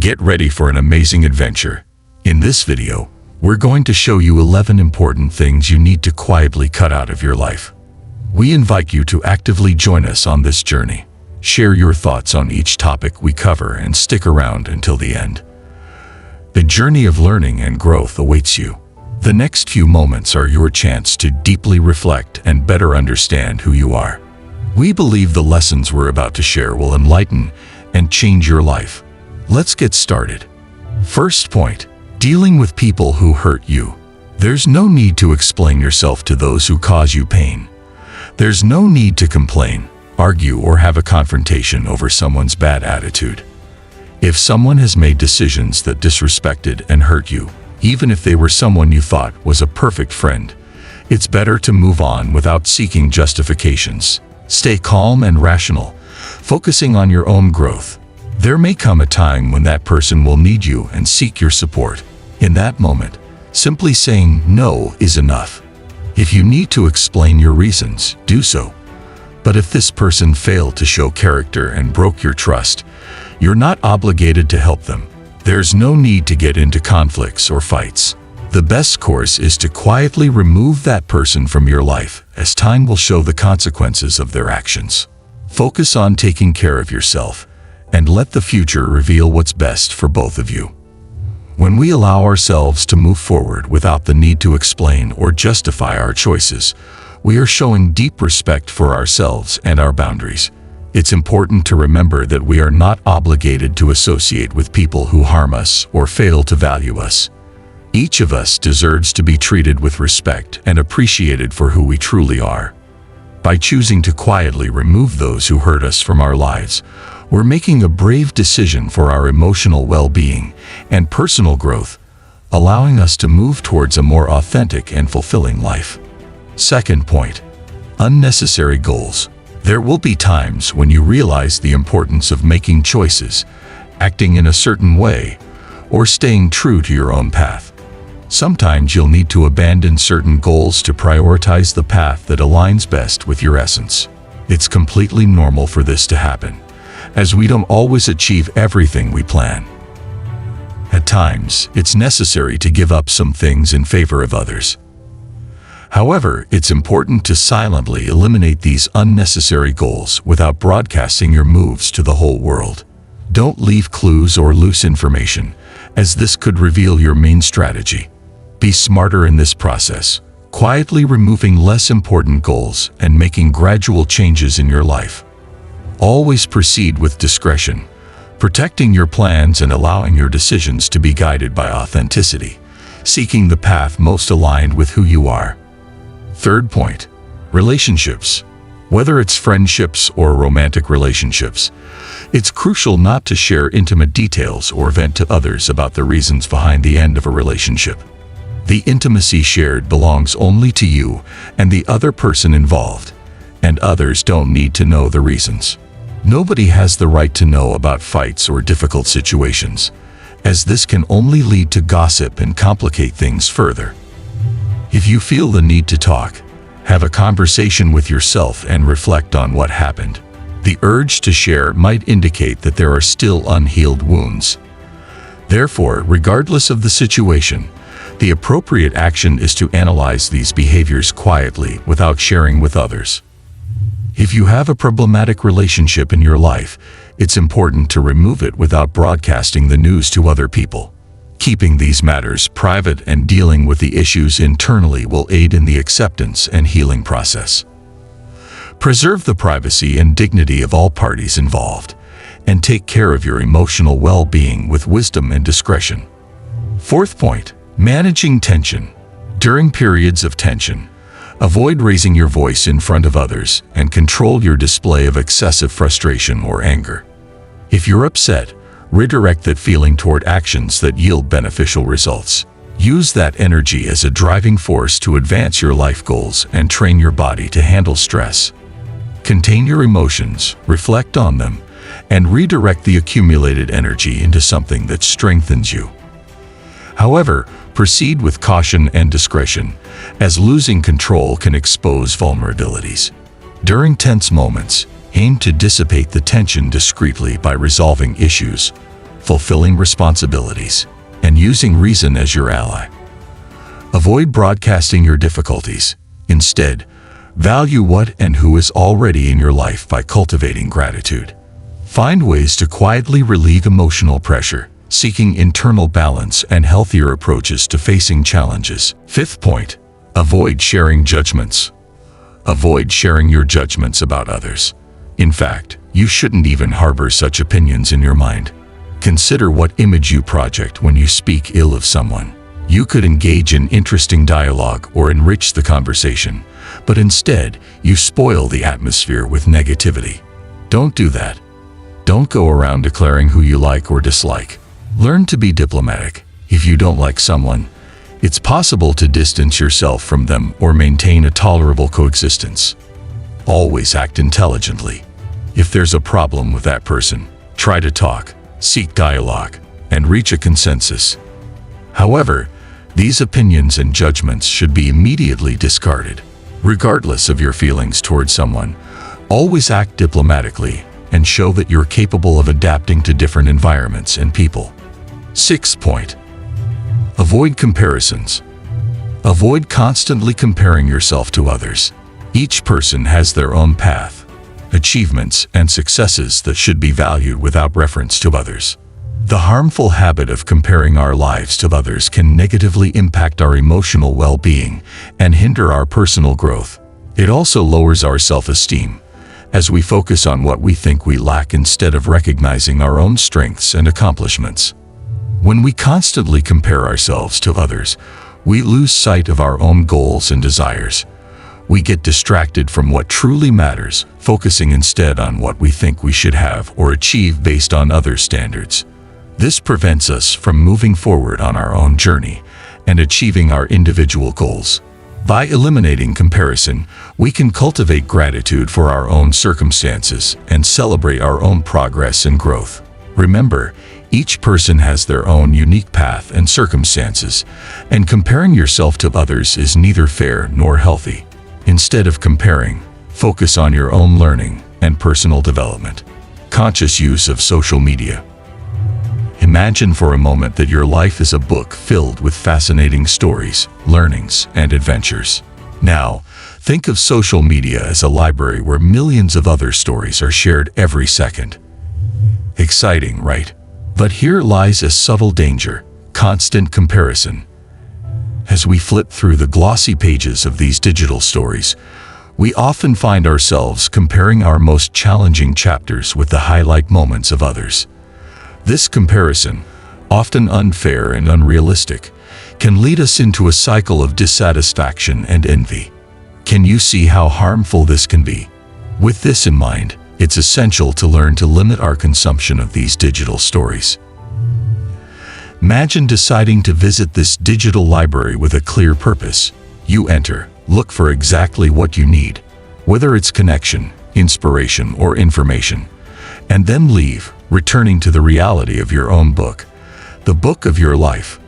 Get ready for an amazing adventure. In this video, we're going to show you 11 important things you need to quietly cut out of your life. We invite you to actively join us on this journey. Share your thoughts on each topic we cover and stick around until the end. The journey of learning and growth awaits you. The next few moments are your chance to deeply reflect and better understand who you are. We believe the lessons we're about to share will enlighten and change your life. Let's get started. First point, dealing with people who hurt you. There's no need to explain yourself to those who cause you pain. There's no need to complain, argue, or have a confrontation over someone's bad attitude. If someone has made decisions that disrespected and hurt you, even if they were someone you thought was a perfect friend, it's better to move on without seeking justifications. Stay calm and rational, focusing on your own growth. There may come a time when that person will need you and seek your support. In that moment, simply saying no is enough. If you need to explain your reasons, do so. But if this person failed to show character and broke your trust, you're not obligated to help them. There's no need to get into conflicts or fights. The best course is to quietly remove that person from your life, as time will show the consequences of their actions. Focus on taking care of yourself, and let the future reveal what's best for both of you. When we allow ourselves to move forward without the need to explain or justify our choices, we are showing deep respect for ourselves and our boundaries. It's important to remember that we are not obligated to associate with people who harm us or fail to value us. Each of us deserves to be treated with respect and appreciated for who we truly are. By choosing to quietly remove those who hurt us from our lives, we're making a brave decision for our emotional well-being and personal growth, allowing us to move towards a more authentic and fulfilling life. Second point, unnecessary goals. There will be times when you realize the importance of making choices, acting in a certain way, or staying true to your own path. Sometimes you'll need to abandon certain goals to prioritize the path that aligns best with your essence. It's completely normal for this to happen, as we don't always achieve everything we plan. At times, it's necessary to give up some things in favor of others. However, it's important to silently eliminate these unnecessary goals without broadcasting your moves to the whole world. Don't leave clues or loose information, as this could reveal your main strategy. Be smarter in this process, quietly removing less important goals and making gradual changes in your life. Always proceed with discretion, protecting your plans and allowing your decisions to be guided by authenticity, seeking the path most aligned with who you are. Third point, relationships. Whether it's friendships or romantic relationships, it's crucial not to share intimate details or vent to others about the reasons behind the end of a relationship. The intimacy shared belongs only to you and the other person involved, and others don't need to know the reasons. Nobody has the right to know about fights or difficult situations, as this can only lead to gossip and complicate things further. If you feel the need to talk, have a conversation with yourself and reflect on what happened. The urge to share might indicate that there are still unhealed wounds. Therefore, regardless of the situation, the appropriate action is to analyze these behaviors quietly without sharing with others. If you have a problematic relationship in your life, it's important to remove it without broadcasting the news to other people. Keeping these matters private and dealing with the issues internally will aid in the acceptance and healing process. Preserve the privacy and dignity of all parties involved, and take care of your emotional well-being with wisdom and discretion. Fourth point, managing tension. During periods of tension, avoid raising your voice in front of others and control your display of excessive frustration or anger. If you're upset, redirect that feeling toward actions that yield beneficial results. Use that energy as a driving force to advance your life goals and train your body to handle stress. Contain your emotions, reflect on them, and redirect the accumulated energy into something that strengthens you. However, proceed with caution and discretion, as losing control can expose vulnerabilities. During tense moments, aim to dissipate the tension discreetly by resolving issues, fulfilling responsibilities, and using reason as your ally. Avoid broadcasting your difficulties. Instead, value what and who is already in your life by cultivating gratitude. Find ways to quietly relieve emotional pressure, seeking internal balance and healthier approaches to facing challenges. Fifth point, avoid sharing judgments. Avoid sharing your judgments about others. In fact, you shouldn't even harbor such opinions in your mind. Consider what image you project when you speak ill of someone. You could engage in interesting dialogue or enrich the conversation, but instead, you spoil the atmosphere with negativity. Don't do that. Don't go around declaring who you like or dislike. Learn to be diplomatic. If you don't like someone, it's possible to distance yourself from them or maintain a tolerable coexistence. Always act intelligently. If there's a problem with that person, try to talk, seek dialogue, and reach a consensus. However, these opinions and judgments should be immediately discarded. Regardless of your feelings toward someone, always act diplomatically and show that you're capable of adapting to different environments and people. Sixth point, avoid comparisons. Avoid constantly comparing yourself to others. Each person has their own path, achievements, and successes that should be valued without reference to others. The harmful habit of comparing our lives to others can negatively impact our emotional well-being and hinder our personal growth. It also lowers our self-esteem, as we focus on what we think we lack instead of recognizing our own strengths and accomplishments. When we constantly compare ourselves to others, we lose sight of our own goals and desires. We get distracted from what truly matters, focusing instead on what we think we should have or achieve based on other standards. This prevents us from moving forward on our own journey and achieving our individual goals. By eliminating comparison, we can cultivate gratitude for our own circumstances and celebrate our own progress and growth. Remember, each person has their own unique path and circumstances, and comparing yourself to others is neither fair nor healthy. Instead of comparing, focus on your own learning and personal development. Conscious use of social media. Imagine for a moment that your life is a book filled with fascinating stories, learnings, and adventures. Now, think of social media as a library where millions of other stories are shared every second. Exciting, right? But here lies a subtle danger: constant comparison. As we flip through the glossy pages of these digital stories, we often find ourselves comparing our most challenging chapters with the highlight moments of others. This comparison, often unfair and unrealistic, can lead us into a cycle of dissatisfaction and envy. Can you see how harmful this can be? With this in mind, it's essential to learn to limit our consumption of these digital stories. Imagine deciding to visit this digital library with a clear purpose. You enter, look for exactly what you need, whether it's connection, inspiration, or information, and then leave, returning to the reality of your own book, the book of your life.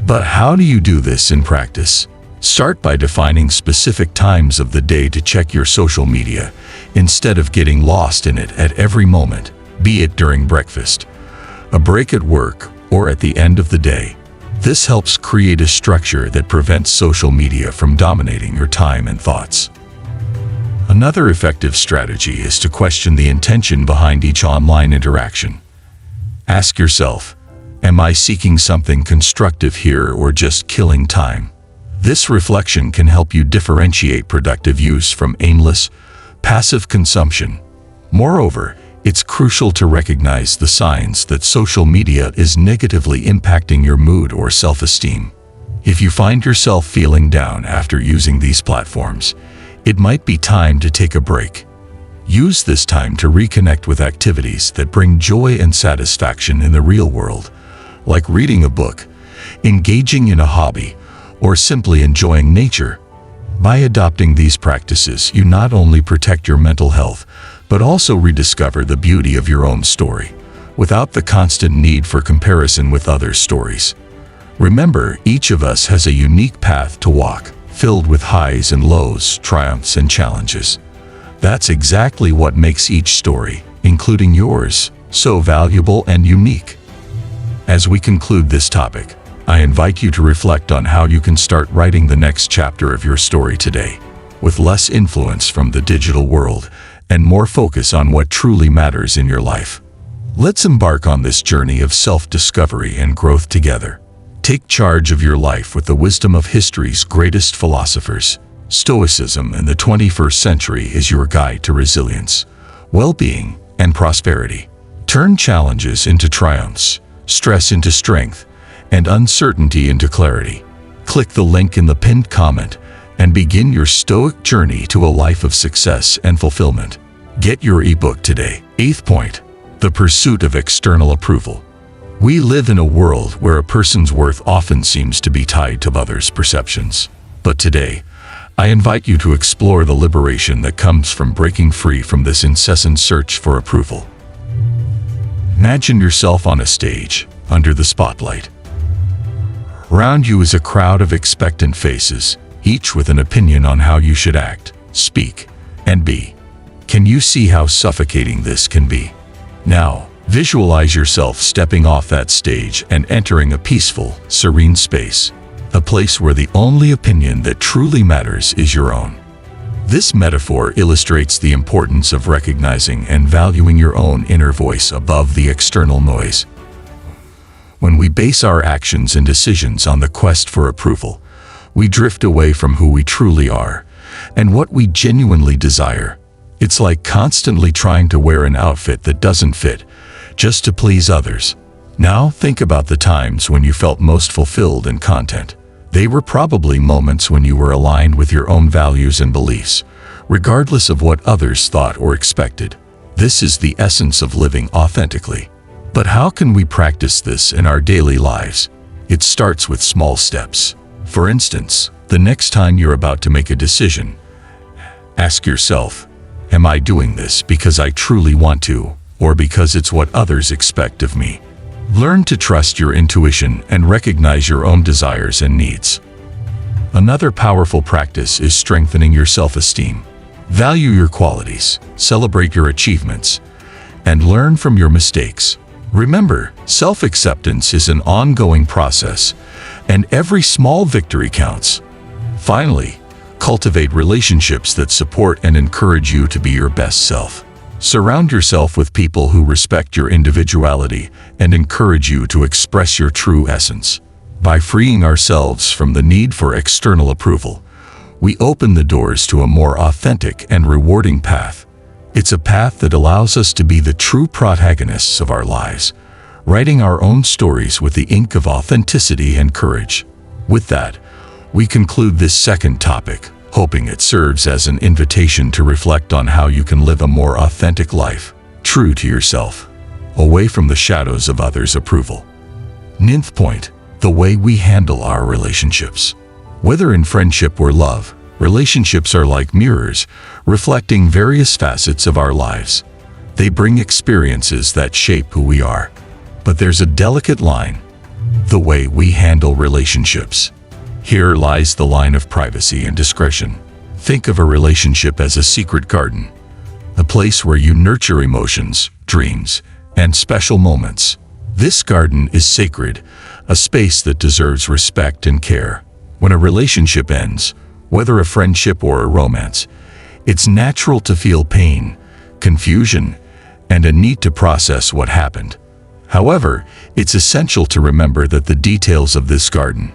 But how do you do this in practice? Start by defining specific times of the day to check your social media, instead of getting lost in it at every moment, be it during breakfast, a break at work, or at the end of the day. This helps create a structure that prevents social media from dominating your time and thoughts. Another effective strategy is to question the intention behind each online interaction. Ask yourself, am I seeking something constructive here or just killing time? This reflection can help you differentiate productive use from aimless, passive consumption. Moreover, it's crucial to recognize the signs that social media is negatively impacting your mood or self-esteem. If you find yourself feeling down after using these platforms, it might be time to take a break. Use this time to reconnect with activities that bring joy and satisfaction in the real world, like reading a book, engaging in a hobby, or simply enjoying nature. By adopting these practices, you not only protect your mental health, but also rediscover the beauty of your own story, without the constant need for comparison with others' stories. Remember, each of us has a unique path to walk, filled with highs and lows, triumphs and challenges. That's exactly what makes each story, including yours, so valuable and unique. As we conclude this topic, I invite you to reflect on how you can start writing the next chapter of your story today, with less influence from the digital world and more focus on what truly matters in your life. Let's embark on this journey of self-discovery and growth together. Take charge of your life with the wisdom of history's greatest philosophers. Stoicism in the 21st century is your guide to resilience, well-being, and prosperity. Turn challenges into triumphs, stress into strength, and uncertainty into clarity. Click the link in the pinned comment and begin your Stoic journey to a life of success and fulfillment. Get your ebook today. 8th point, the pursuit of external approval. We live in a world where a person's worth often seems to be tied to others' perceptions. But today, I invite you to explore the liberation that comes from breaking free from this incessant search for approval. Imagine yourself on a stage, under the spotlight. Around you is a crowd of expectant faces, each with an opinion on how you should act, speak, and be. Can you see how suffocating this can be? Now, visualize yourself stepping off that stage and entering a peaceful, serene space, a place where the only opinion that truly matters is your own. This metaphor illustrates the importance of recognizing and valuing your own inner voice above the external noise. When we base our actions and decisions on the quest for approval, we drift away from who we truly are and what we genuinely desire. It's like constantly trying to wear an outfit that doesn't fit, just to please others. Now think about the times when you felt most fulfilled in content. They were probably moments when you were aligned with your own values and beliefs, regardless of what others thought or expected. This is the essence of living authentically. But how can we practice this in our daily lives? It starts with small steps. For instance, the next time you're about to make a decision, ask yourself, am I doing this because I truly want to, or because it's what others expect of me? Learn to trust your intuition and recognize your own desires and needs. Another powerful practice is strengthening your self-esteem. Value your qualities, celebrate your achievements, and learn from your mistakes. Remember, self-acceptance is an ongoing process, and every small victory counts. Finally, cultivate relationships that support and encourage you to be your best self. Surround yourself with people who respect your individuality and encourage you to express your true essence. By freeing ourselves from the need for external approval, we open the doors to a more authentic and rewarding path. It's a path that allows us to be the true protagonists of our lives, writing our own stories with the ink of authenticity and courage. With that, we conclude this second topic, hoping it serves as an invitation to reflect on how you can live a more authentic life, true to yourself, away from the shadows of others' approval. 9th point, the way we handle our relationships. Whether in friendship or love, relationships are like mirrors, reflecting various facets of our lives. They bring experiences that shape who we are. But there's a delicate line, the way we handle relationships. Here lies the line of privacy and discretion. Think of a relationship as a secret garden, a place where you nurture emotions, dreams, and special moments. This garden is sacred, a space that deserves respect and care. When a relationship ends, whether a friendship or a romance, it's natural to feel pain, confusion, and a need to process what happened. However, it's essential to remember that the details of this garden,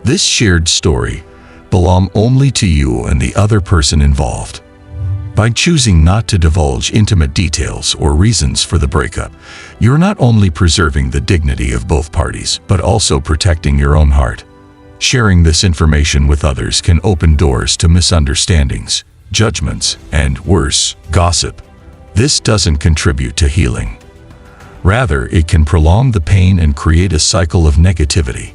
this shared story, belong only to you and the other person involved. By choosing not to divulge intimate details or reasons for the breakup, you're not only preserving the dignity of both parties, but also protecting your own heart. Sharing this information with others can open doors to misunderstandings, judgments, and worse, gossip. This doesn't contribute to healing. Rather, it can prolong the pain and create a cycle of negativity.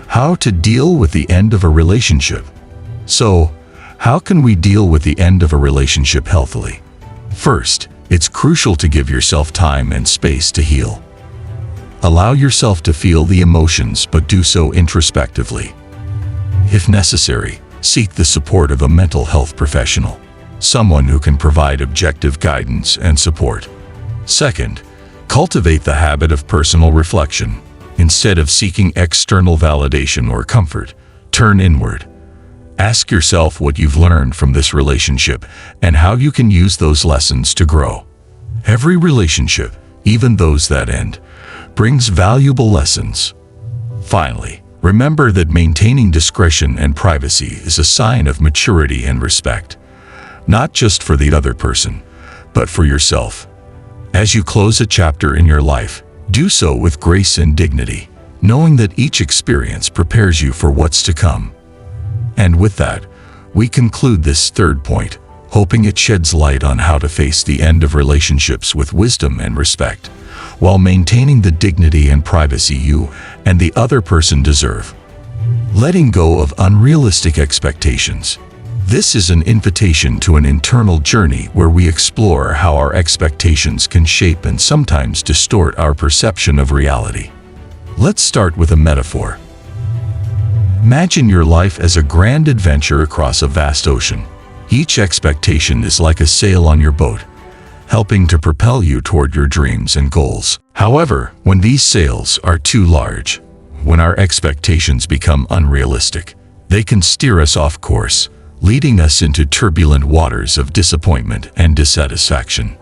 How to deal with the end of a relationship? So, how can we deal with the end of a relationship healthily? First, it's crucial to give yourself time and space to heal. Allow yourself to feel the emotions, but do so introspectively. If necessary, seek the support of a mental health professional, someone who can provide objective guidance and support. Second, Cultivate the habit of personal reflection. Instead of seeking external validation or comfort, turn inward. Ask yourself what you've learned from this relationship and how you can use those lessons to grow. Every relationship, even those that end, brings valuable lessons. Finally, remember that maintaining discretion and privacy is a sign of maturity and respect, not just for the other person, but for yourself. As you close a chapter in your life, do so with grace and dignity, knowing that each experience prepares you for what's to come. And with that, we conclude this third point, hoping it sheds light on how to face the end of relationships with wisdom and respect, while maintaining the dignity and privacy you and the other person deserve. Letting go of unrealistic expectations. This is an invitation to an internal journey where we explore how our expectations can shape and sometimes distort our perception of reality. Let's start with a metaphor. Imagine your life as a grand adventure across a vast ocean. Each expectation is like a sail on your boat, helping to propel you toward your dreams and goals. However, when these sails are too large, when our expectations become unrealistic, they can steer us off course, leading us into turbulent waters of disappointment and dissatisfaction.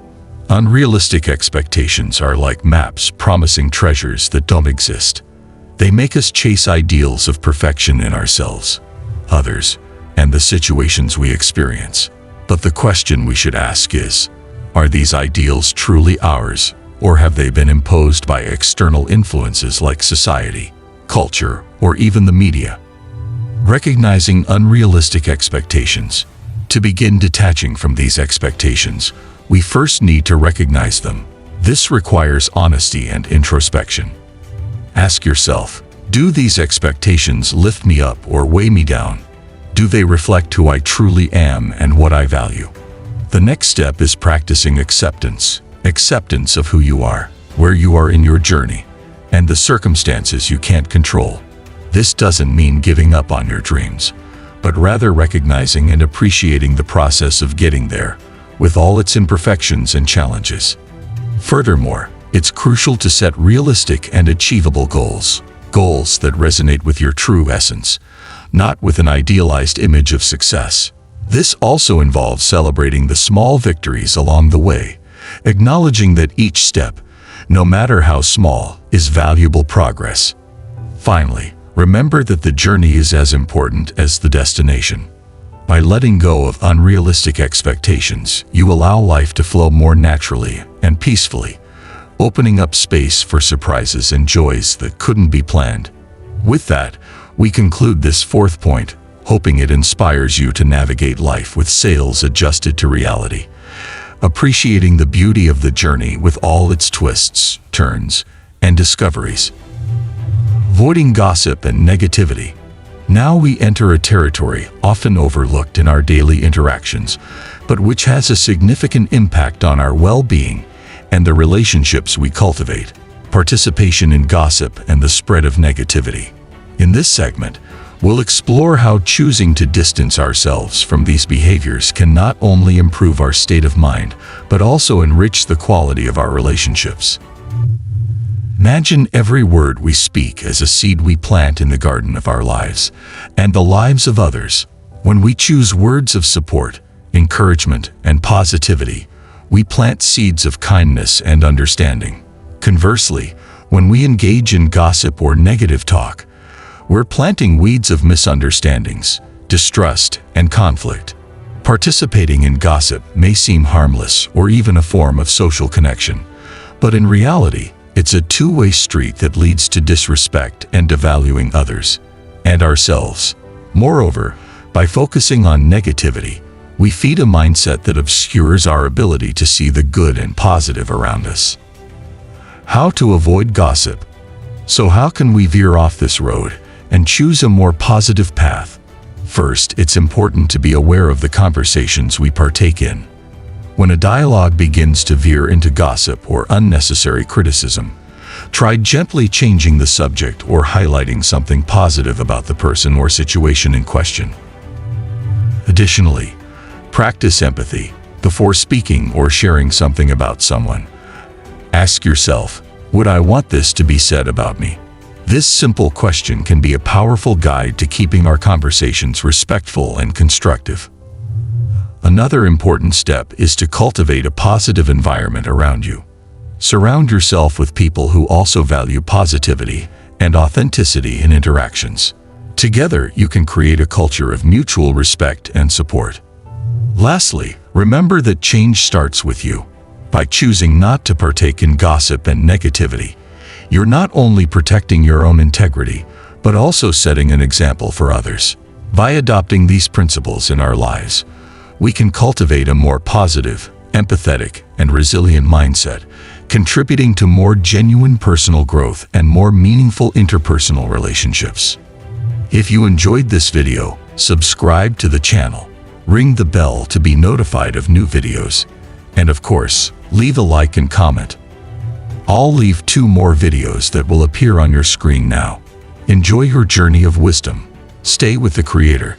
Unrealistic expectations are like maps promising treasures that don't exist. They make us chase ideals of perfection in ourselves, others, and the situations we experience. But the question we should ask is, are these ideals truly ours, or have they been imposed by external influences like society, culture, or even the media? Recognizing unrealistic expectations. To begin detaching from these expectations, we first need to recognize them. This requires honesty and introspection. Ask yourself, do these expectations lift me up or weigh me down? Do they reflect who I truly am and what I value? The next step is practicing acceptance. Acceptance of who you are, where you are in your journey, and the circumstances you can't control. This doesn't mean giving up on your dreams, but rather recognizing and appreciating the process of getting there, with all its imperfections and challenges. Furthermore, it's crucial to set realistic and achievable goals that resonate with your true essence, not with an idealized image of success. This also involves celebrating the small victories along the way, acknowledging that each step, no matter how small, is valuable progress. Finally, remember that the journey is as important as the destination. By letting go of unrealistic expectations, you allow life to flow more naturally and peacefully, opening up space for surprises and joys that couldn't be planned. With that, we conclude this fourth point, hoping it inspires you to navigate life with sails adjusted to reality, appreciating the beauty of the journey with all its twists, turns, and discoveries. Avoiding gossip and negativity. Now we enter a territory often overlooked in our daily interactions, but which has a significant impact on our well-being and the relationships we cultivate. Participation in gossip and the spread of negativity. In this segment, we'll explore how choosing to distance ourselves from these behaviors can not only improve our state of mind, but also enrich the quality of our relationships. Imagine every word we speak as a seed we plant in the garden of our lives and the lives of others. When we choose words of support, encouragement, and positivity, we plant seeds of kindness and understanding. Conversely, when we engage in gossip or negative talk, we're planting weeds of misunderstandings, distrust, and conflict. Participating in gossip may seem harmless or even a form of social connection, but in reality, it's a two-way street that leads to disrespect and devaluing others and ourselves. Moreover, by focusing on negativity, we feed a mindset that obscures our ability to see the good and positive around us. How to avoid gossip. So how can we veer off this road and choose a more positive path? First, it's important to be aware of the conversations we partake in. When a dialogue begins to veer into gossip or unnecessary criticism, try gently changing the subject or highlighting something positive about the person or situation in question. Additionally, practice empathy. Before speaking or sharing something about someone, Ask yourself, would I want this to be said about me? This simple question can be a powerful guide to keeping our conversations respectful and constructive. Another important step is to cultivate a positive environment around you. Surround yourself with people who also value positivity and authenticity in interactions. Together, you can create a culture of mutual respect and support. Lastly, remember that change starts with you. By choosing not to partake in gossip and negativity, you're not only protecting your own integrity, but also setting an example for others. By adopting these principles in our lives, we can cultivate a more positive, empathetic, and resilient mindset, contributing to more genuine personal growth and more meaningful interpersonal relationships. If you enjoyed this video, subscribe to the channel, ring the bell to be notified of new videos, and of course, leave a like and comment. I'll leave 2 more videos that will appear on your screen now. Enjoy your journey of wisdom. Stay with the Creator.